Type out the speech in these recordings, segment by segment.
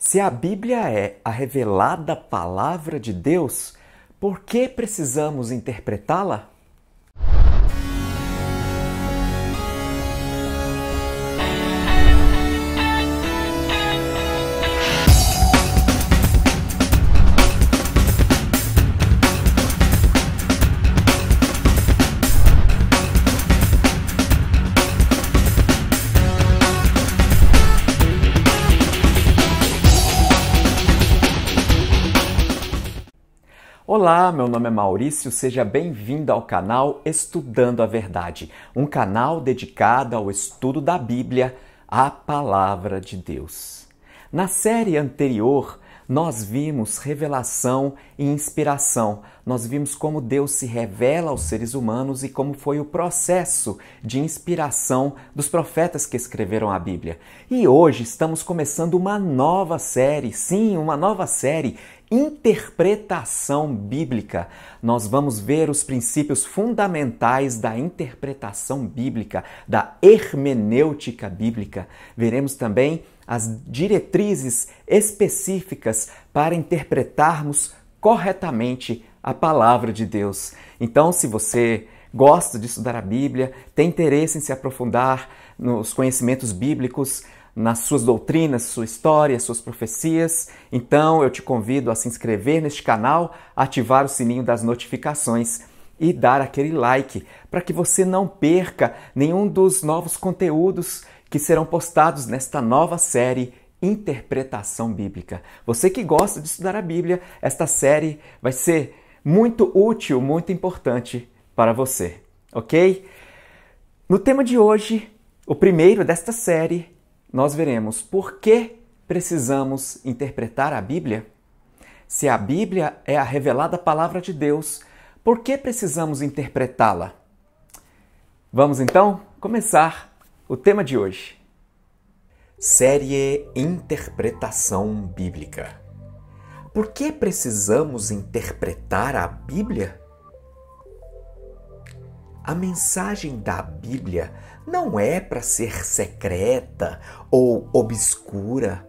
Se a Bíblia é a revelada palavra de Deus, por que precisamos interpretá-la? Olá, meu nome é Maurício, seja bem-vindo ao canal Estudando a Verdade, um canal dedicado ao estudo da Bíblia, a Palavra de Deus. Na série anterior, nós vimos revelação e inspiração. Nós vimos como Deus se revela aos seres humanos e como foi o processo de inspiração dos profetas que escreveram a Bíblia. E hoje estamos começando uma nova série, sim, uma nova série, Interpretação Bíblica. Nós vamos ver os princípios fundamentais da interpretação bíblica, da hermenêutica bíblica. Veremos também as diretrizes específicas para interpretarmos corretamente a palavra de Deus. Então, se você gosta de estudar a Bíblia, tem interesse em se aprofundar nos conhecimentos bíblicos, nas suas doutrinas, sua história, suas profecias, então eu te convido a se inscrever neste canal, ativar o sininho das notificações e dar aquele like para que você não perca nenhum dos novos conteúdos que serão postados nesta nova série Interpretação Bíblica. Você que gosta de estudar a Bíblia, esta série vai ser muito útil, muito importante para você, ok? No tema de hoje, o primeiro desta série, nós veremos por que precisamos interpretar a Bíblia. Se a Bíblia é a revelada palavra de Deus, por que precisamos interpretá-la? Vamos então começar o tema de hoje. Série Interpretação Bíblica. Por que precisamos interpretar a Bíblia? A mensagem da Bíblia não é para ser secreta ou obscura.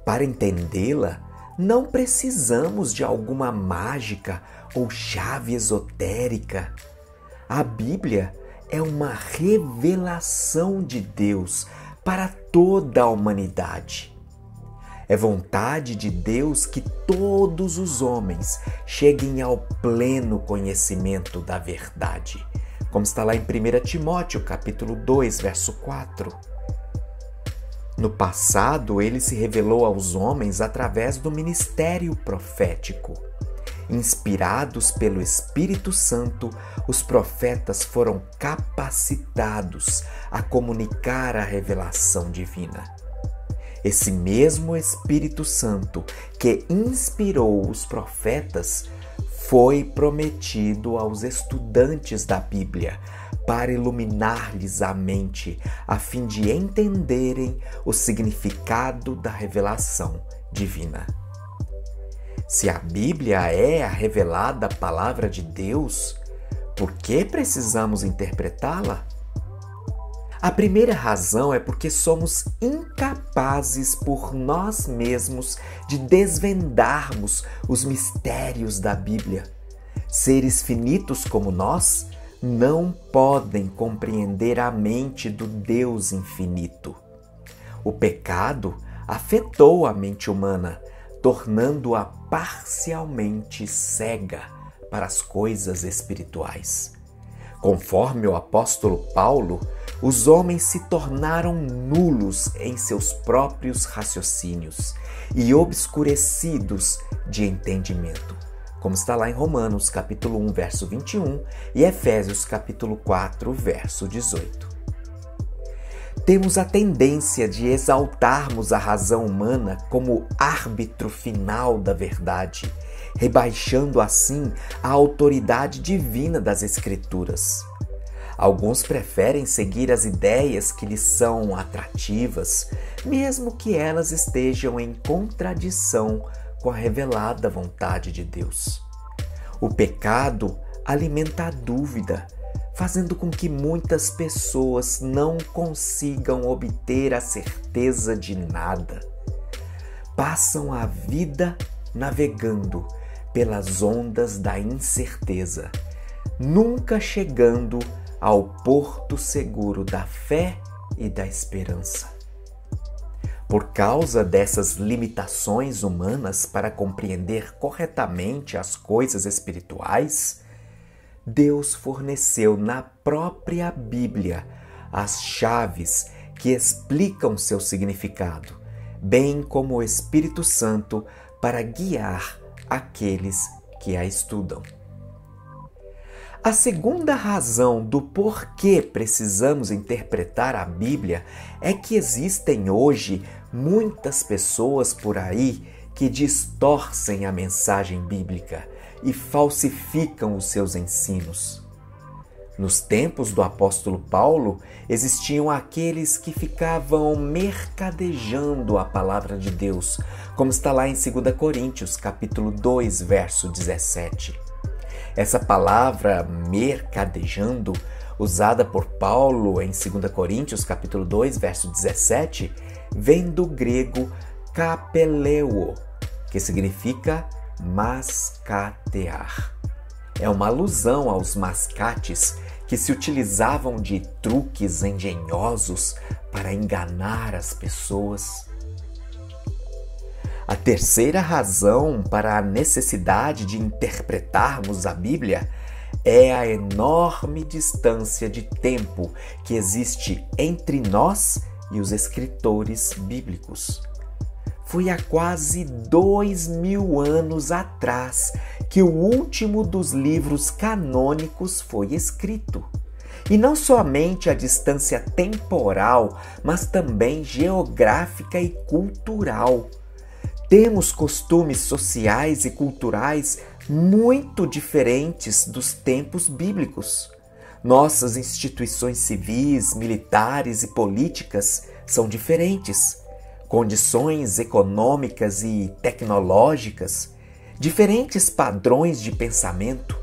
Para entendê-la, não precisamos de alguma mágica ou chave esotérica. A Bíblia é uma revelação de Deus para toda a humanidade. É vontade de Deus que todos os homens cheguem ao pleno conhecimento da verdade, como está lá em 1 Timóteo, capítulo 2, verso 4. No passado, ele se revelou aos homens através do ministério profético. Inspirados pelo Espírito Santo, os profetas foram capacitados a comunicar a revelação divina. Esse mesmo Espírito Santo que inspirou os profetas foi prometido aos estudantes da Bíblia para iluminar-lhes a mente, a fim de entenderem o significado da revelação divina. Se a Bíblia é a revelada palavra de Deus, por que precisamos interpretá-la? A primeira razão é porque somos incapazes por nós mesmos de desvendarmos os mistérios da Bíblia. Seres finitos como nós não podem compreender a mente do Deus infinito. O pecado afetou a mente humana, tornando-a parcialmente cega para as coisas espirituais. Conforme o apóstolo Paulo, os homens se tornaram nulos em seus próprios raciocínios e obscurecidos de entendimento, como está lá em Romanos, capítulo 1, verso 21 e Efésios, capítulo 4, verso 18. Temos a tendência de exaltarmos a razão humana como árbitro final da verdade, rebaixando assim a autoridade divina das Escrituras. Alguns preferem seguir as ideias que lhes são atrativas, mesmo que elas estejam em contradição com a revelada vontade de Deus. O pecado alimenta a dúvida, fazendo com que muitas pessoas não consigam obter a certeza de nada. passam a vida navegando pelas ondas da incerteza, nunca chegando ao porto seguro da fé e da esperança. Por causa dessas limitações humanas para compreender corretamente as coisas espirituais, Deus forneceu na própria Bíblia as chaves que explicam seu significado, bem como o Espírito Santo para guiar aqueles que a estudam. A segunda razão do porquê precisamos interpretar a Bíblia é que existem hoje muitas pessoas por aí que distorcem a mensagem bíblica e falsificam os seus ensinos. Nos tempos do apóstolo Paulo, existiam aqueles que ficavam mercadejando a palavra de Deus, como está lá em 2 Coríntios, capítulo 2, verso 17. Essa palavra mercadejando, usada por Paulo em 2 Coríntios, capítulo 2, verso 17, vem do grego kapeleo, que significa mascatear. É uma alusão aos mascates que se utilizavam de truques engenhosos para enganar as pessoas. A terceira razão para a necessidade de interpretarmos a Bíblia é a enorme distância de tempo que existe entre nós e os escritores bíblicos. Foi há quase 2000 anos atrás que o último dos livros canônicos foi escrito. E não somente a distância temporal, mas também geográfica e cultural. Temos costumes sociais e culturais muito diferentes dos tempos bíblicos. Nossas instituições civis, militares e políticas são diferentes. Condições econômicas e tecnológicas, diferentes padrões de pensamento.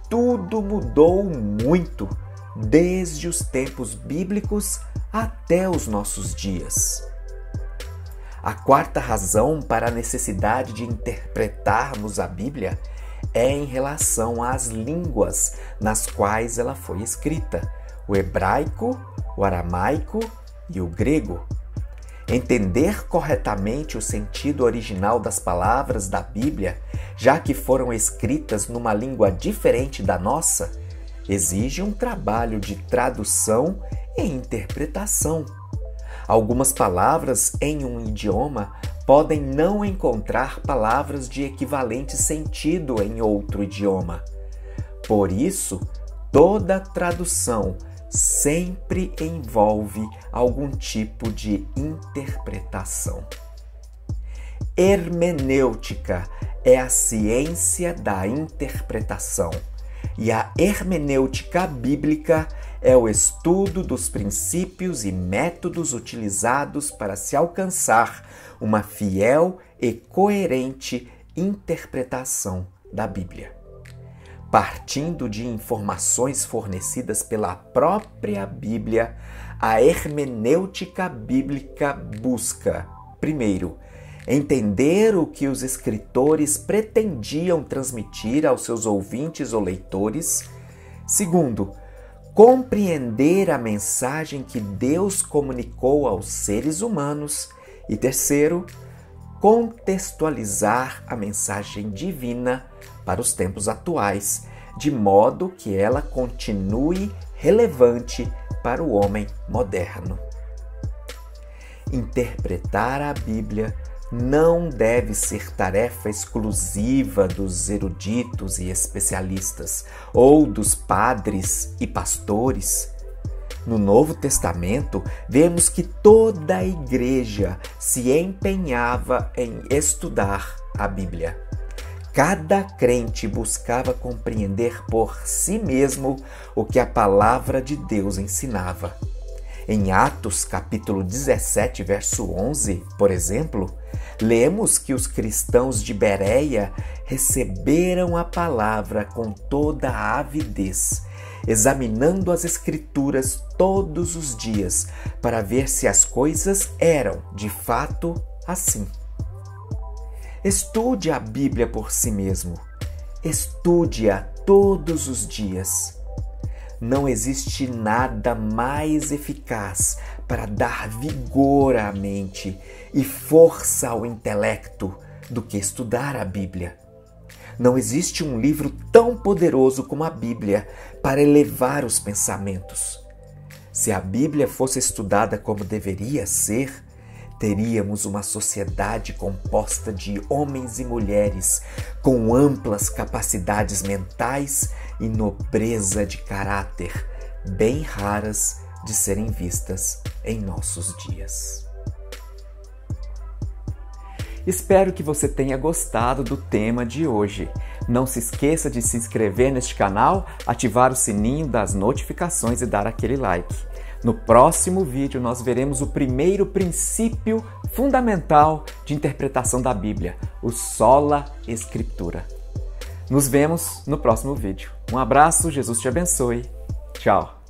Tudo mudou muito, desde os tempos bíblicos até os nossos dias. A quarta razão para a necessidade de interpretarmos a Bíblia é em relação às línguas nas quais ela foi escrita: o hebraico, o aramaico e o grego. Entender corretamente o sentido original das palavras da Bíblia, já que foram escritas numa língua diferente da nossa, exige um trabalho de tradução e interpretação. Algumas palavras em um idioma podem não encontrar palavras de equivalente sentido em outro idioma. Por isso, toda tradução sempre envolve algum tipo de interpretação. Hermenêutica é a ciência da interpretação, e a hermenêutica bíblica é o estudo dos princípios e métodos utilizados para se alcançar uma fiel e coerente interpretação da Bíblia. Partindo de informações fornecidas pela própria Bíblia, a hermenêutica bíblica busca, primeiro, entender o que os escritores pretendiam transmitir aos seus ouvintes ou leitores. Segundo, compreender a mensagem que Deus comunicou aos seres humanos. E terceiro, contextualizar a mensagem divina para os tempos atuais, de modo que ela continue relevante para o homem moderno. Interpretar a Bíblia não deve ser tarefa exclusiva dos eruditos e especialistas, ou dos padres e pastores. No Novo Testamento, vemos que toda a igreja se empenhava em estudar a Bíblia. Cada crente buscava compreender por si mesmo o que a palavra de Deus ensinava. Em Atos, capítulo 17, verso 11, por exemplo, lemos que os cristãos de Bereia receberam a palavra com toda a avidez, examinando as Escrituras todos os dias para ver se as coisas eram, de fato, assim. Estude a Bíblia por si mesmo. Estude-a todos os dias. Não existe nada mais eficaz para dar vigor à mente e força ao intelecto do que estudar a Bíblia. Não existe um livro tão poderoso como a Bíblia para elevar os pensamentos. Se a Bíblia fosse estudada como deveria ser, teríamos uma sociedade composta de homens e mulheres com amplas capacidades mentais e nobreza de caráter, bem raras de serem vistas em nossos dias. Espero que você tenha gostado do tema de hoje. Não se esqueça de se inscrever neste canal, ativar o sininho das notificações e dar aquele like. No próximo vídeo nós veremos o primeiro princípio fundamental de interpretação da Bíblia, o Sola Scriptura. Nos vemos no próximo vídeo. Um abraço, Jesus te abençoe. Tchau!